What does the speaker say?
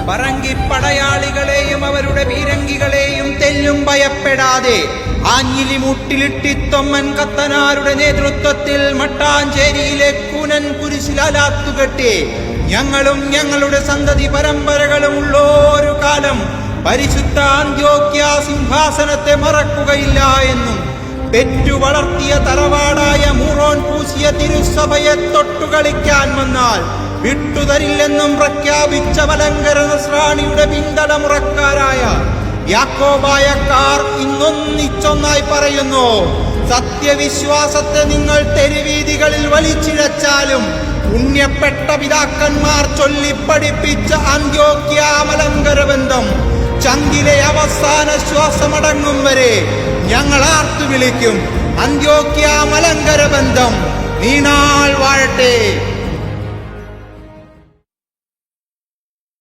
പറങ്കിപ്പടയാളികളെയും അവരുടെ വീരങ്കികളെയും തെല്ലും ഭയപ്പെടാതെ ആഞ്ഞിലിമുട്ടിലിട്ടിത്തൊമ്മൻ കത്തനാരുടെ നേതൃത്വത്തിൽ മട്ടാഞ്ചേരിയിലെ കൂനൻ കുരിശിലാലാത്തുകെട്ടി ഞങ്ങളും ഞങ്ങളുടെ സന്തതി പരമ്പരകളും ഉള്ളൊരു കാലം പരിശുദ്ധ അന്ത്യോക്യ സിംഹാസനത്തെ മറക്കുകയില്ല എന്നും പെറ്റു വളർത്തിയ തറവാടായ മൂറോൻ പൂശിയ തിരുസഭയെ തൊട്ടുകളിക്കാൻ വന്നാൽ വിട്ടുതരില്ലെന്നും പ്രഖ്യാപിച്ച മലങ്കര നസ്രാണിയുടെ പിന്തലമുറക്കാരായ യാക്കോബായക്കാർ ഇന്നൊന്നിച്ചൊന്നായി പറയുന്നു: സത്യവിശ്വാസത്തെ നിങ്ങൾ തെരുവീതികളിൽ വലിച്ചിഴച്ചാലും പുണ്യപ്പെട്ട പിതാക്കന്മാർ ചൊല്ലിപ്പഠിപ്പിച്ച അന്ത്യോക്യ മലങ്കര ബന്ധം ചങ്കിലെ അവസാന ശ്വാസമടങ്ങും വരെ ഞങ്ങൾ ആർത്തു വിളിക്കും. അന്ത്യോക്യ മലങ്കര ബന്ധം നീണാൾ വാഴട്ടെ.